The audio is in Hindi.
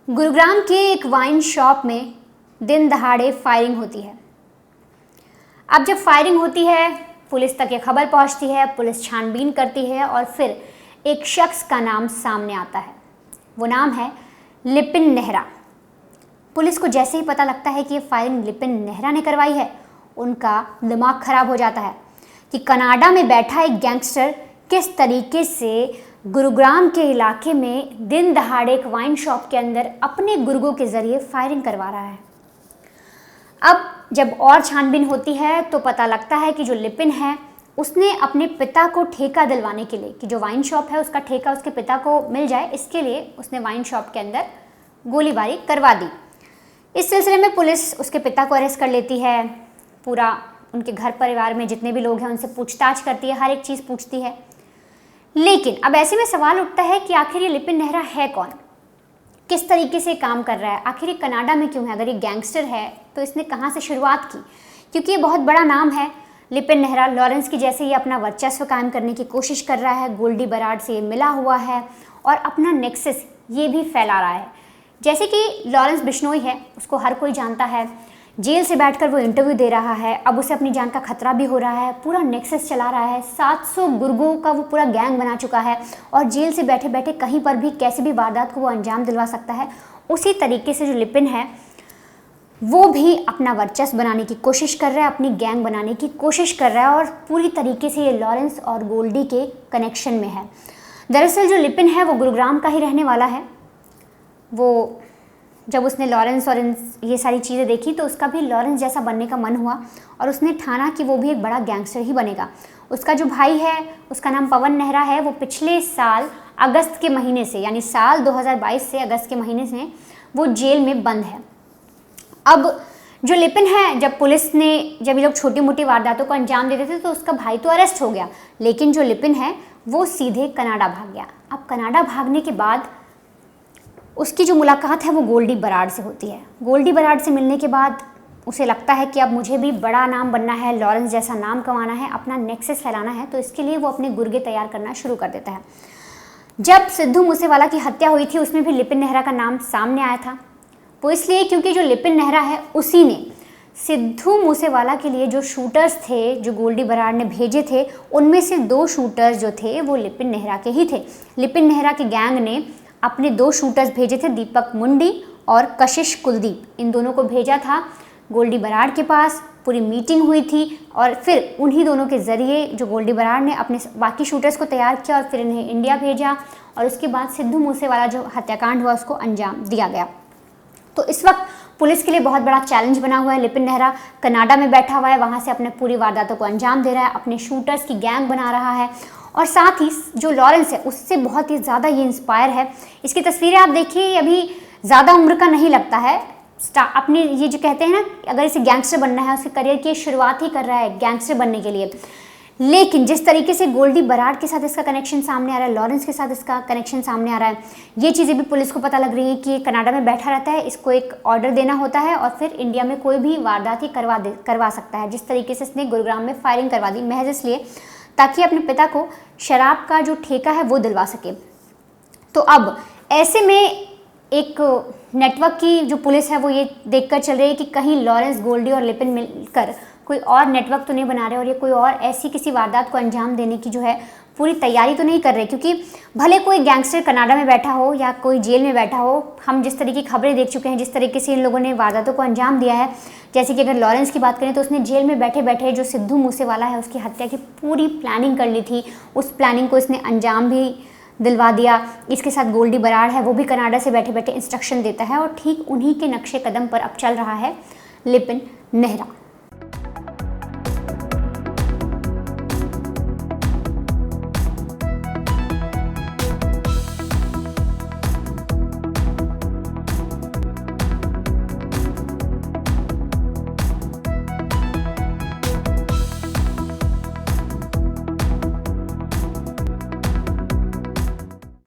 गुरुग्राम के एक वाइन शॉप में दिन दहाड़े फायरिंग होती है। अब जब फायरिंग होती है, पुलिस तक ये खबर पहुंचती है, पुलिस छानबीन करती है और फिर एक शख्स का नाम सामने आता है। वो नाम है लिपिन नेहरा। पुलिस को जैसे ही पता लगता है कि ये फायरिंग लिपिन नेहरा ने करवाई है, उनका दिमाग खराब हो जाता है कि कनाडा में बैठा एक गैंगस्टर किस तरीके से गुरुग्राम के इलाके में दिन दहाड़े एक वाइन शॉप के अंदर अपने गुर्गों के ज़रिए फायरिंग करवा रहा है। अब जब और छानबीन होती है तो पता लगता है कि जो लिपिन है उसने अपने पिता को ठेका दिलवाने के लिए, कि जो वाइन शॉप है उसका ठेका उसके पिता को मिल जाए, इसके लिए उसने वाइन शॉप के अंदर गोलीबारी करवा दी। इस सिलसिले में पुलिस उसके पिता को अरेस्ट कर लेती है। पूरा उनके घर परिवार में जितने भी लोग हैं उनसे पूछताछ करती है, हर एक चीज़ पूछती है। लेकिन अब ऐसे में सवाल उठता है कि आखिर ये लिपिन नेहरा है कौन, किस तरीके से काम कर रहा है, आखिर ये कनाडा में क्यों है। अगर ये गैंगस्टर है तो इसने कहाँ से शुरुआत की, क्योंकि ये बहुत बड़ा नाम है। लिपिन नेहरा लॉरेंस की जैसे ये अपना वर्चस्व कायम करने की कोशिश कर रहा है, गोल्डी बराड से ये मिला हुआ है और अपना नेक्सस ये भी फैला रहा है। जैसे कि लॉरेंस बिश्नोई है, उसको हर कोई जानता है, जेल से बैठकर वो इंटरव्यू दे रहा है, अब उसे अपनी जान का खतरा भी हो रहा है, पूरा नेक्सस चला रहा है, 700 गुर्गों का वो पूरा गैंग बना चुका है और जेल से बैठे बैठे कहीं पर भी कैसे भी वारदात को वो अंजाम दिलवा सकता है। उसी तरीके से जो लिपिन है वो भी अपना वर्चस्व बनाने की कोशिश कर रहा है, अपनी गैंग बनाने की कोशिश कर रहा है और पूरी तरीके से ये लॉरेंस और गोल्डी के कनेक्शन में है। दरअसल जो लिपिन है वो गुरुग्राम का ही रहने वाला है। वो जब उसने लॉरेंस और ये सारी चीज़ें देखी तो उसका भी लॉरेंस जैसा बनने का मन हुआ और उसने ठाना कि वो भी एक बड़ा गैंगस्टर ही बनेगा। उसका जो भाई है उसका नाम पवन नेहरा है, वो पिछले साल अगस्त के महीने से, यानी साल 2022 से अगस्त के महीने से वो जेल में बंद है। अब जो लिपिन है, जब पुलिस ने जब ये लोग छोटी मोटी वारदातों को अंजाम देते थे तो उसका भाई तो अरेस्ट हो गया, लेकिन जो लिपिन है वो सीधे कनाडा भाग गया। अब कनाडा भागने के बाद उसकी जो मुलाकात है वो गोल्डी बराड से होती है। गोल्डी बराड से मिलने के बाद उसे लगता है कि अब मुझे भी बड़ा नाम बनना है, लॉरेंस जैसा नाम कमाना है, अपना नेक्सस फैलाना है, तो इसके लिए वो अपने गुर्गे तैयार करना शुरू कर देता है। जब सिद्धू मूसेवाला की हत्या हुई थी उसमें भी लिपिन नेहरा का नाम सामने आया था। वो इसलिए क्योंकि जो लिपिन नेहरा है उसी ने सिद्धू मूसेवाला के लिए जो शूटर्स थे जो गोल्डी बराड ने भेजे थे, उनमें से 2 शूटर्स जो थे वो लिपिन नेहरा के ही थे। लिपिन नेहरा के गैंग ने अपने 2 शूटर्स भेजे थे, दीपक मुंडी और कशिश कुलदीप। इन दोनों को भेजा था गोल्डी बराड के पास, पूरी मीटिंग हुई थी और फिर उन्हीं दोनों के ज़रिए जो गोल्डी बराड ने अपने बाकी शूटर्स को तैयार किया और फिर इन्हें इंडिया भेजा और उसके बाद सिद्धू मूसेवाला जो हत्याकांड हुआ उसको अंजाम दिया गया। तो इस वक्त पुलिस के लिए बहुत बड़ा चैलेंज बना हुआ है। लिपिन नेहरा कनाडा में बैठा हुआ है, वहाँ से अपने पूरी वारदातों को अंजाम दे रहा है, अपने शूटर्स की गैंग बना रहा है और साथ ही जो लॉरेंस है उससे बहुत ही ज़्यादा ये इंस्पायर है। इसकी तस्वीरें आप देखिए, अभी ज़्यादा उम्र का नहीं लगता है। अपने ये जो कहते हैं ना, अगर इसे गैंगस्टर बनना है, उसके करियर की शुरुआत ही कर रहा है गैंगस्टर बनने के लिए। लेकिन जिस तरीके से गोल्डी बराड के साथ इसका कनेक्शन सामने आ रहा है, लॉरेंस के साथ इसका कनेक्शन सामने आ रहा है, ये चीज़ें भी पुलिस को पता लग रही है कि कनाडा में बैठा रहता है, इसको एक ऑर्डर देना होता है और फिर इंडिया में कोई भी वारदात ही करवा सकता है। जिस तरीके से इसने गुरुग्राम में फायरिंग करवा दी महज इसलिए ताकि अपने पिता को शराब का जो ठेका है वो दिलवा सके। तो अब ऐसे में एक नेटवर्क की जो पुलिस है वो ये देखकर चल रही है कि कहीं लॉरेंस, गोल्डी और लिपिन मिलकर कोई और नेटवर्क तो नहीं बना रहे और ये कोई और ऐसी किसी वारदात को अंजाम देने की जो है पूरी तैयारी तो नहीं कर रहे। क्योंकि भले कोई गैंगस्टर कनाडा में बैठा हो या कोई जेल में बैठा हो, हम जिस तरीके की खबरें देख चुके हैं, जिस तरीके से इन लोगों ने वारदातों को अंजाम दिया है, जैसे कि अगर लॉरेंस की बात करें तो उसने जेल में बैठे बैठे जो सिद्धू मूसेवाला है उसकी हत्या की पूरी प्लानिंग कर ली थी। उस प्लानिंग को इसने अंजाम भी दिलवा दिया। इसके साथ गोल्डी बराड है, वो भी कनाडा से बैठे बैठे इंस्ट्रक्शन देता है और ठीक उन्हीं के नक्शे कदम पर अब चल रहा है लिपिन नेहरा।